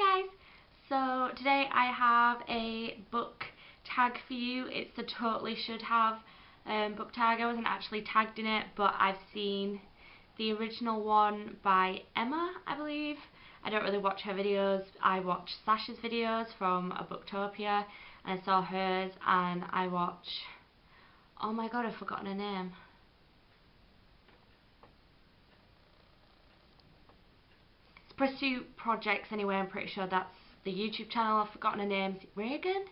Hi guys! So today I have a book tag for you. It's the Totally Should Have book tag. I wasn't actually tagged in it, but I've seen the original one by Emma, I believe. I don't really watch her videos. I watch Shasas videos from a Booktopia, and I saw hers, and I watch... oh my god, I've forgotten her name. PersuProject anyway, I'm pretty sure that's the YouTube channel. I've forgotten her name. Is it Reagan?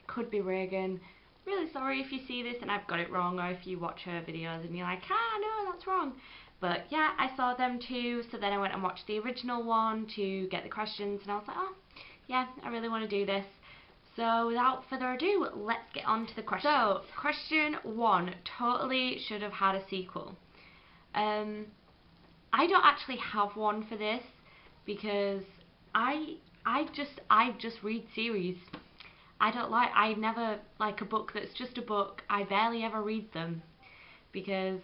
Could be Reagan. Really sorry if you see this and I've got it wrong, or if you watch her videos and you're like, no, that's wrong. But yeah, I saw them too, so then I went and watched the original one to get the questions, and I was like, oh, yeah, I really want to do this. So without further ado, let's get on to the questions. So, question 1, totally should have had a sequel. I don't actually have one for this, because I just read series. I never like a book that's just a book. I barely ever read them because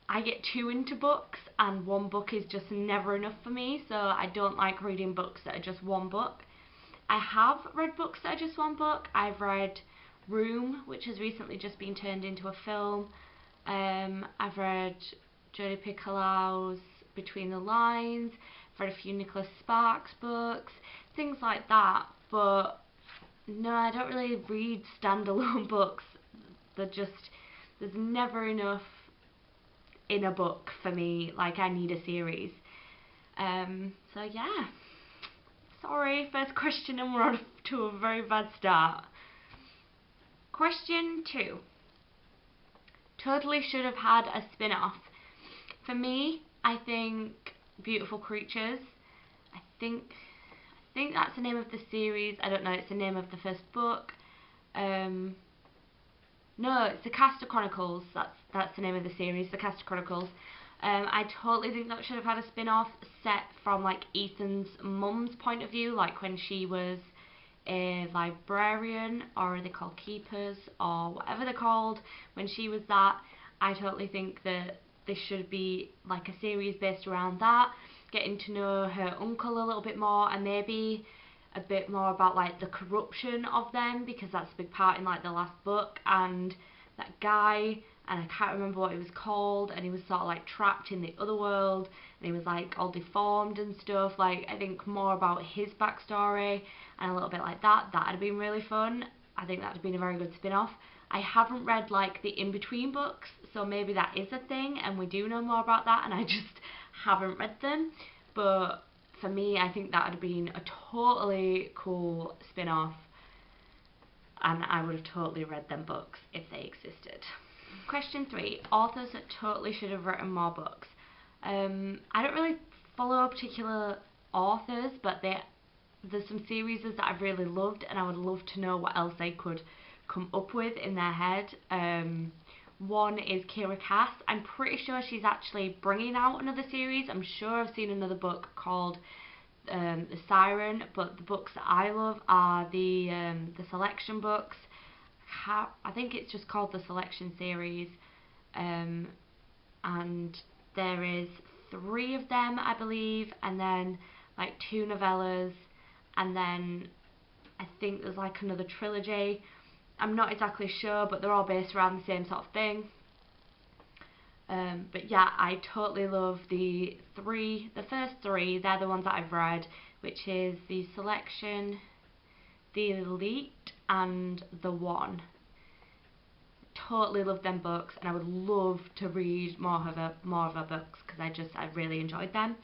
I get too into books and one book is just never enough for me, so I don't like reading books that are just one book. I have read books that are just one book. I've read Room, which has recently just been turned into a film. I've read Jodie Picoult's Between the Lines. I've read a few Nicholas Sparks books, things like that, but no, I don't really read standalone books. There's never enough in a book for me. Like, I need a series. So yeah, sorry, first question and we're on to a very bad start. Question 2, totally should have had a spin-off. For me, I think Beautiful Creatures. I think that's the name of the series. I don't know, it's the name of the first book. No, it's the Castor Chronicles. That's the name of the series, the Castor Chronicles. I totally think that should have had a spin-off set from like Ethan's mum's point of view, like when she was a librarian, or are they called keepers, or whatever they're called, when she was that. I totally think that this should be like a series based around that, getting to know her uncle a little bit more, and maybe a bit more about like the corruption of them, because that's a big part in like the last book. And that guy, and I can't remember what he was called, and he was sort of like trapped in the other world, and he was like all deformed and stuff. Like, I think more about his backstory and a little bit like that. That'd have been really fun. I think that'd have been a very good spin-off. I haven't read like the in-between books, so maybe that is a thing and we do know more about that and I just haven't read them. But for me, I think that would have been a totally cool spin-off, and I would have totally read them books if they existed. Question 3, authors that totally should have written more books. I don't really follow particular authors, but there's some series that I've really loved, and I would love to know what else they could come up with in their head. One is Kira Cass. I'm pretty sure she's actually bringing out another series. I'm sure I've seen another book called The Siren, but the books that I love are the selection books. I think it's just called the Selection series, and there is 3 of them, I believe, and then like 2 novellas, and then I think there's like another trilogy. I'm not exactly sure, but they're all based around the same sort of thing. But yeah, I totally love the first 3, they're the ones that I've read, which is the Selection, the Elite, and the One. Totally love them books, and I would love to read more of her books, because I really enjoyed them.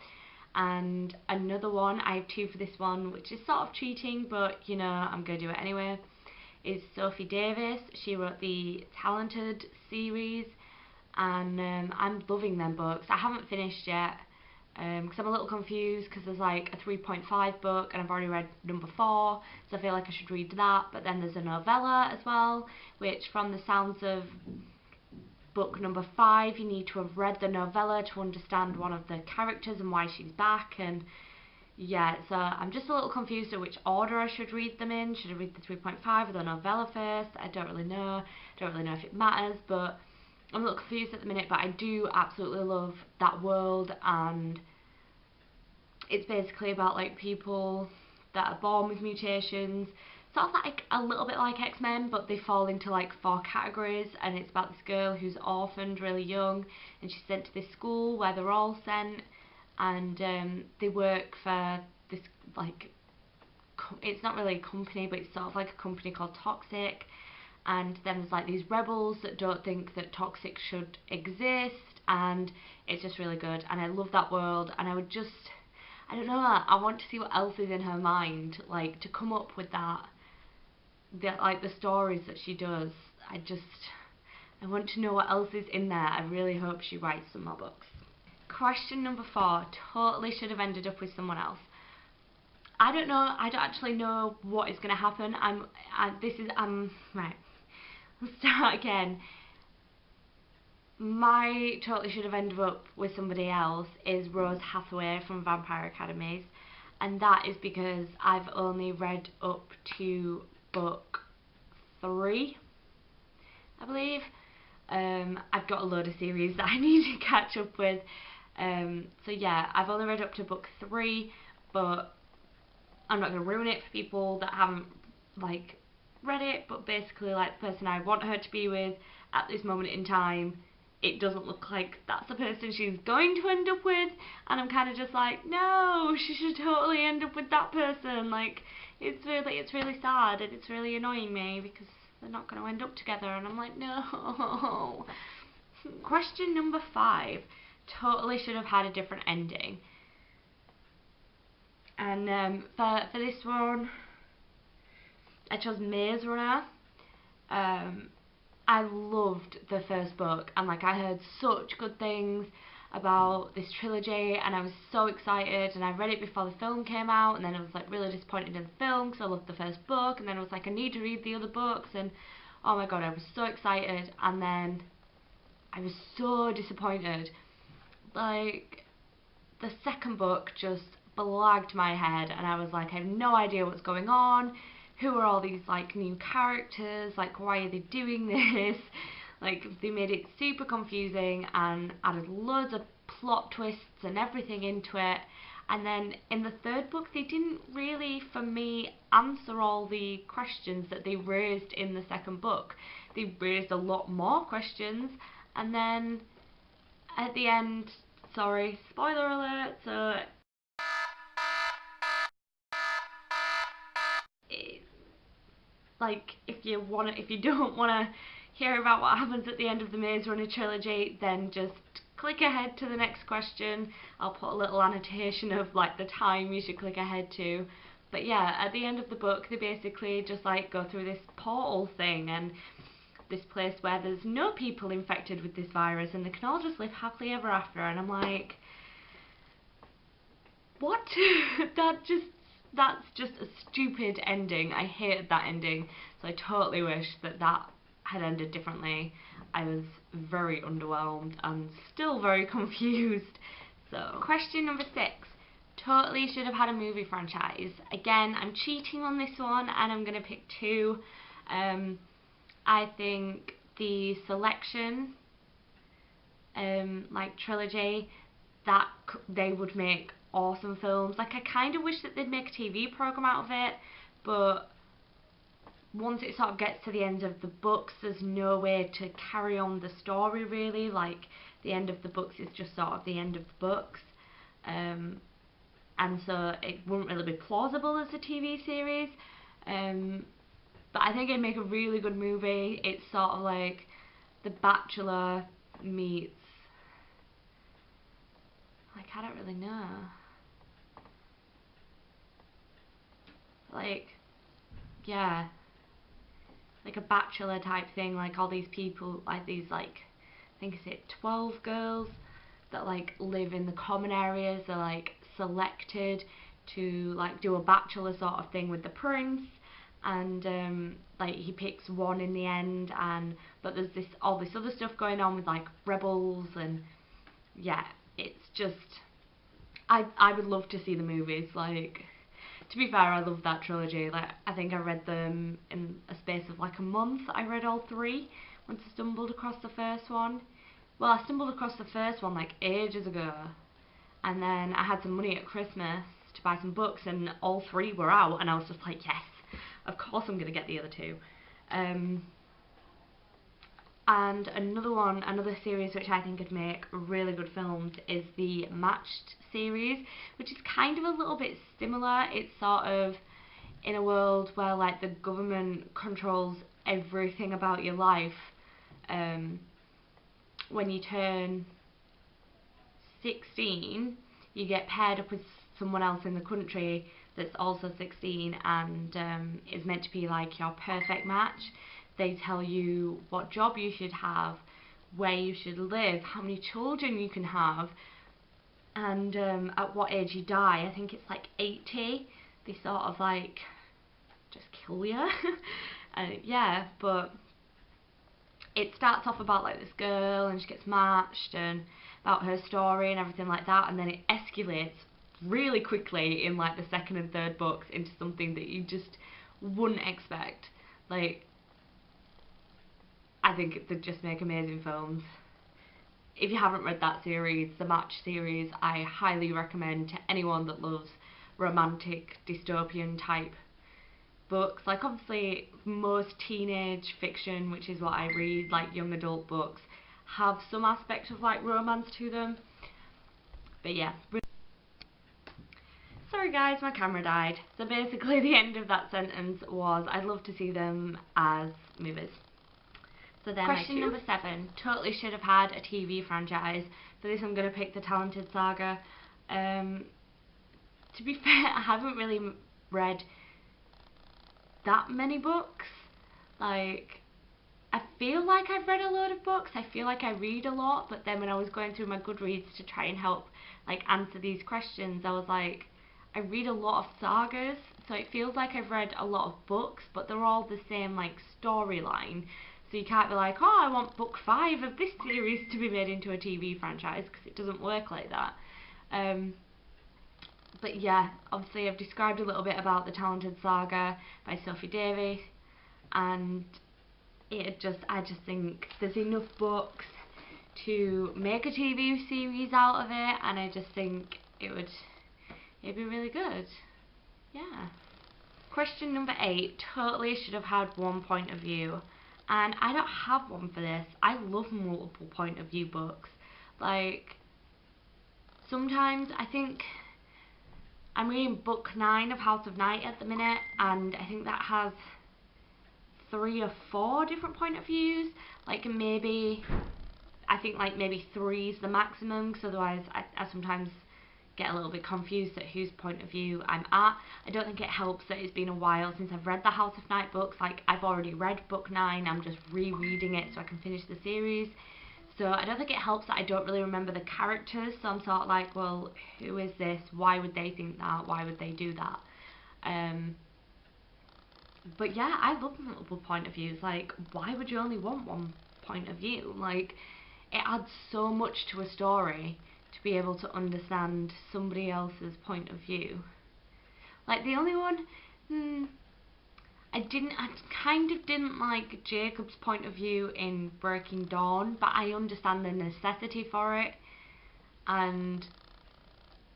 And another one, I have 2 for this one, which is sort of cheating, but you know, I'm going to do it anyway, is Sophie Davis. She wrote the Talented series, and I'm loving them books. I haven't finished yet, because I'm a little confused, because there's like a 3.5 book, and I've already read number 4, so I feel like I should read that. But then there's a novella as well, which from the sounds of book number 5, you need to have read the novella to understand one of the characters and why she's back. And yeah, so I'm just a little confused at which order I should read them in. Should I read the 3.5 or the novella first? I don't really know. Don't really know if it matters, but I'm a little confused at the minute. But I do absolutely love that world, and it's basically about like people that are born with mutations, sort of like a little bit like X-Men, but they fall into like 4 categories, and it's about this girl who's orphaned really young, and she's sent to this school where they're all sent, and they work for this, like, it's not really a company, but it's sort of like a company called Toxic, and then there's like these rebels that don't think that Toxic should exist, and it's just really good, and I love that world, and I don't know, I want to see what else is in her mind, like, to come up with that, like, the stories that she does. I want to know what else is in there. I really hope she writes some more books. Question number 4, totally should have ended up with someone else. I don't know, I don't actually know what is going to happen. Right, let's start again. My totally should have ended up with somebody else is Rose Hathaway from Vampire Academies, and that is because I've only read up to book 3, I believe. I've got a load of series that I need to catch up with, so yeah, I've only read up to book 3, but I'm not going to ruin it for people that haven't, like, read it, but basically, like, the person I want her to be with at this moment in time, it doesn't look like that's the person she's going to end up with, and I'm kind of just like, no, she should totally end up with that person. Like, it's really sad, and it's really annoying me because they're not going to end up together, and I'm like, no. Question number 5, totally should have had a different ending. And for this one, I chose Maze Runner. I loved the first book, and like, I heard such good things about this trilogy, and I was so excited, and I read it before the film came out, and then I was like really disappointed in the film because I loved the first book, and then I was like, I need to read the other books, and oh my god, I was so excited, and then I was so disappointed. Like, the second book just blagged my head, and I was like, I have no idea what's going on. Who are all these like new characters? Like, why are they doing this? Like, they made it super confusing and added loads of plot twists and everything into it. And then in the third book, they didn't really, for me, answer all the questions that they raised in the second book. They raised a lot more questions, and then at the end, sorry, spoiler alert, so like, if you don't wanna hear about what happens at the end of the Maze Runner trilogy, then just click ahead to the next question. I'll put a little annotation of like the time you should click ahead to. But yeah, at the end of the book, they basically just like go through this portal thing, and this place where there's no people infected with this virus, and they can all just live happily ever after. And I'm like, what? That's just a stupid ending. I hated that ending, so I totally wish that had ended differently. I was very underwhelmed and still very confused. So, question number 6. Totally should have had a movie franchise. Again, I'm cheating on this one, and I'm going to pick 2. I think the Selection like trilogy, that they would make awesome films. Like, I kind of wish that they'd make a TV program out of it, but once it sort of gets to the end of the books, there's no way to carry on the story really. Like, the end of the books is just sort of the end of the books, and so it wouldn't really be plausible as a TV series. But I think it'd make a really good movie. It's sort of like The Bachelor meets, like, I don't really know. Like, yeah, like a Bachelor type thing, like all these people, like these, like, I think it's 12 girls that like live in the common areas. They're like selected to like do a bachelor sort of thing with the prince, and like he picks one in the end, and but there's all this other stuff going on with like rebels, and yeah, it's just, I would love to see the movies. Like, to be fair, I love that trilogy. Like, I think I read them in a space of like a month. I read all 3 once I stumbled across the first one. Well, I stumbled across the first one like ages ago, And then I had some money at Christmas to buy some books, and all 3 were out, and I was just like, yes, of course I'm going to get the other 2. And another series which I think could make really good films is the Matched series, which is kind of a little bit similar. It's sort of in a world where like the government controls everything about your life. When you turn 16, you get paired up with someone else in the country that's also 16 and is meant to be like your perfect match. They tell you what job you should have, where you should live, how many children you can have, and at what age you die. I think it's like 80. They sort of like just kill you. Yeah, but it starts off about like this girl and she gets matched and about her story and everything like that, and then it escalates really quickly in like the 2nd and 3rd books into something that you just wouldn't expect. Like, I think they just make amazing films. If you haven't read that series, the Match series, I highly recommend to anyone that loves romantic dystopian type books. Like, obviously most teenage fiction, which is what I read, like young adult books, have some aspect of like romance to them. But yeah. Sorry guys, my camera died. So basically the end of that sentence was, I'd love to see them as movies. So then question number 7, totally should have had a TV franchise. For this I'm going to pick The Talented Saga. To be fair, I haven't really read that many books. Like, I feel like I've read a load of books. I feel like I read a lot, but then when I was going through my Goodreads to try and help like answer these questions, I was like, I read a lot of sagas, so it feels like I've read a lot of books, but they're all the same like storyline. So you can't be like, oh, I want book 5 of this series to be made into a TV franchise, because it doesn't work like that. But yeah, obviously I've described a little bit about The Talented Saga by Sophie Davies, and I just think there's enough books to make a TV series out of it, and I just think it'd be really good. Yeah. Question number 8, totally should have had one point of view. And I don't have one for this. I love multiple point of view books. Like, sometimes I think I'm reading book 9 of House of Night at the minute, and I think that has 3 or 4 different point of views. Like, maybe, I think like maybe 3 is the maximum, because otherwise I sometimes get a little bit confused at whose point of view I'm at. I don't think it helps that it's been a while since I've read the House of Night books. Like, I've already read book 9, I'm just rereading it so I can finish the series. So I don't think it helps that I don't really remember the characters, so I'm sort of like, well, who is this? Why would they think that? Why would they do that? But yeah, I love multiple point of views. Like, why would you only want one point of view? Like, it adds so much to a story to be able to understand somebody else's point of view. Like, the only one, I kind of didn't like Jacob's point of view in Breaking Dawn, but I understand the necessity for it, and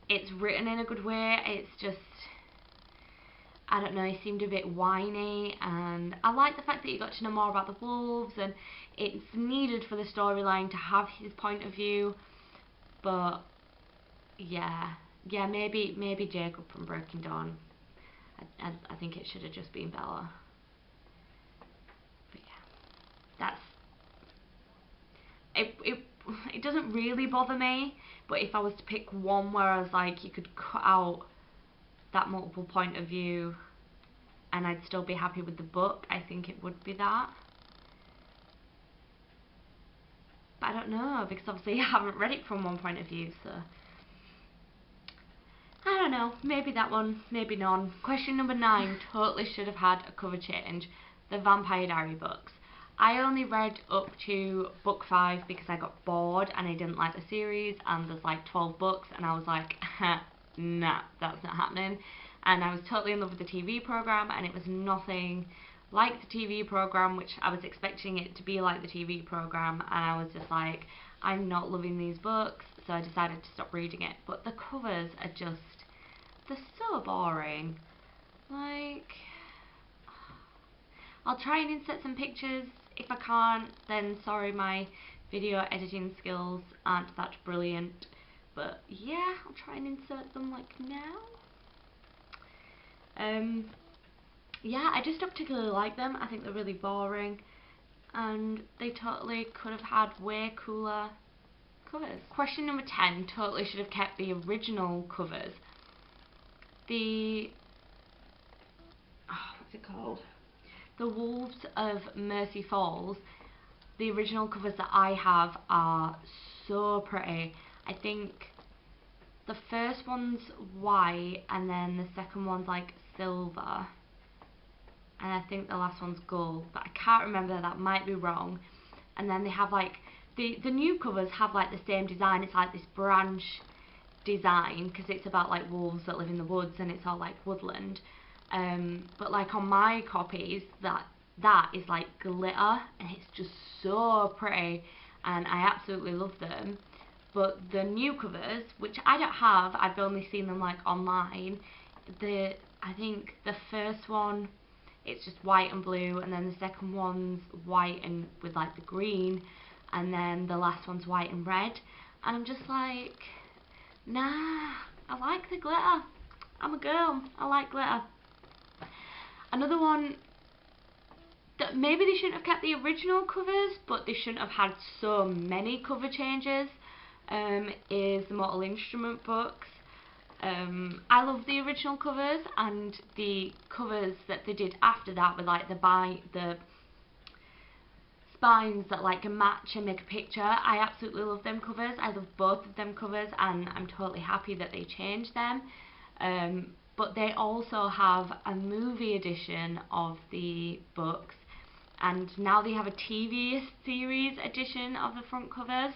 it's written in a good way. It's just, I don't know, he seemed a bit whiny, and I like the fact that you got to know more about the wolves, and it's needed for the storyline to have his point of view. But yeah, maybe Jacob from Breaking Dawn. I think it should have just been Bella. But yeah, it doesn't really bother me, but if I was to pick one where I was like, you could cut out that multiple point of view and I'd still be happy with the book, I think it would be that. But I don't know, because obviously I haven't read it from one point of view, so I don't know, maybe that one, maybe none. Question number 9, totally should have had a cover change. The Vampire Diary books. I only read up to book 5 because I got bored and I didn't like the series, and there's like 12 books and I was like, nah, that's not happening. And I was totally in love with the TV programme, and it was nothing like the TV programme, which I was expecting it to be like the TV programme, and I was just like, I'm not loving these books, so I decided to stop reading it. But the covers are just, they're so boring. Like, I'll try and insert some pictures. If I can't, then sorry, my video editing skills aren't that brilliant. But yeah, I'll try and insert them like now. Yeah, I just don't particularly like them. I think they're really boring, and they totally could have had way cooler covers. Question number 10 totally should have kept the original covers. What's it called? The Wolves of Mercy Falls. The original covers that I have are so pretty. I think the first one's white and then the second one's like silver, and I think the last one's gold, but I can't remember, that might be wrong. And then they have like the new covers have like the same design. It's like this branch design because it's about like wolves that live in the woods and it's all like woodland. But like on my copies, that is like glitter and it's just so pretty, and I absolutely love them. But the new covers, which I don't have, I've only seen them like online. I think the first one, it's just white and blue, and then the second one's white and with like the green, and then the last one's white and red. And I'm just like, nah, I like the glitter. I'm a girl, I like glitter. Another one that maybe they shouldn't have kept the original covers, but they shouldn't have had so many cover changes, is the Mortal Instrument books. I love the original covers, and the covers that they did after that with like the spines that like can match and make a picture. I absolutely love them covers. I love both of them covers, and I'm totally happy that they changed them. But they also have a movie edition of the books, and now they have a TV series edition of the front covers.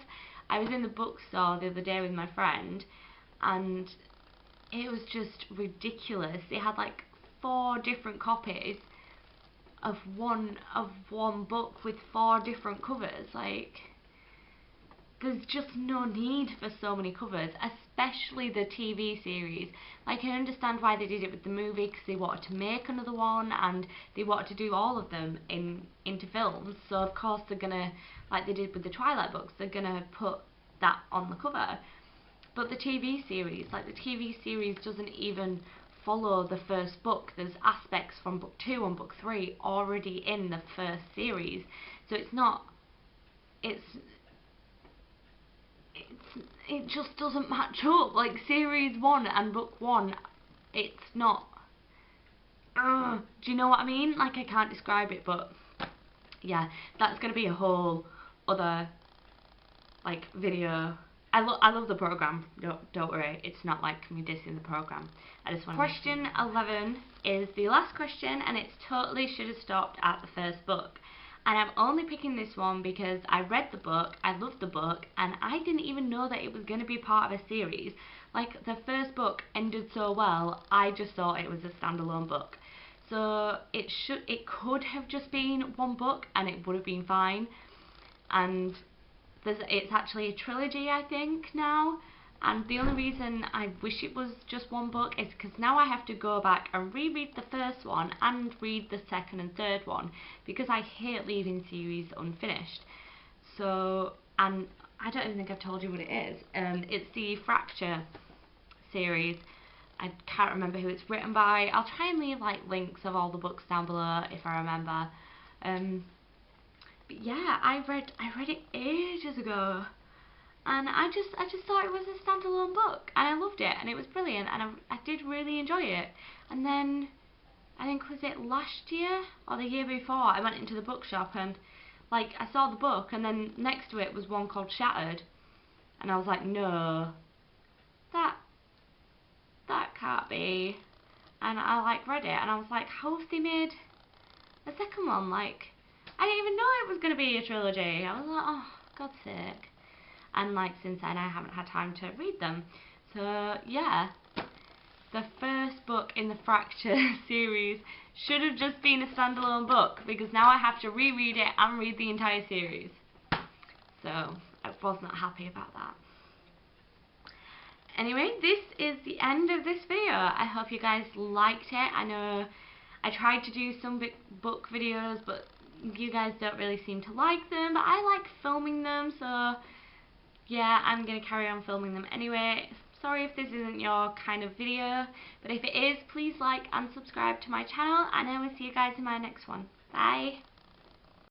I was in the bookstore the other day with my friend, and it was just ridiculous. They had like 4 different copies of one book with 4 different covers. Like, there's just no need for so many covers, especially the TV series. Like, I understand why they did it with the movie, because they wanted to make another one and they wanted to do all of them into films. So of course they're gonna, like they did with the Twilight books, they're gonna put that on the cover. But the TV series, like the TV series doesn't even follow the first book. There's aspects from book 2 and book 3 already in the first series. So it's not, it just doesn't match up. Like series 1 and book 1, it's not, do you know what I mean? Like, I can't describe it, but yeah, that's gonna be a whole other like video. I love the program, don't worry, it's not like me dissing the program. I just want to. Question 11 is the last question, and it's totally should have stopped at the first book. And I'm only picking this one because I read the book, I loved the book, and I didn't even know that it was going to be part of a series. Like, the first book ended so well, I just thought it was a standalone book. So it could have just been one book and it would have been fine. And it's actually a trilogy, I think, now. And the only reason I wish it was just one book is because now I have to go back and reread the first one and read the second and third one, because I hate leaving series unfinished. So, and I don't even think I've told you what it is. It's the Fracture series. I can't remember who it's written by. I'll try and leave like links of all the books down below if I remember. But yeah, I read it ages ago, and I just thought it was a standalone book, and I loved it, and it was brilliant, and I did really enjoy it. And then I think, was it last year or the year before, I went into the bookshop and like I saw the book, and then next to it was one called Shattered, and I was like, no, that can't be. And I like read it, and I was like, how have they made a second one? Like, I didn't even know it was going to be a trilogy. I was like, oh, God's sake. And like, since then I haven't had time to read them. So yeah, the first book in the Fracture series should have just been a standalone book, because now I have to reread it and read the entire series. So I was not happy about that. Anyway, this is the end of this video. I hope you guys liked it. I know I tried to do some book videos, but you guys don't really seem to like them, but I like filming them, so yeah, I'm going to carry on filming them anyway. Sorry if this isn't your kind of video, but if it is, please like and subscribe to my channel, and I will see you guys in my next one. Bye!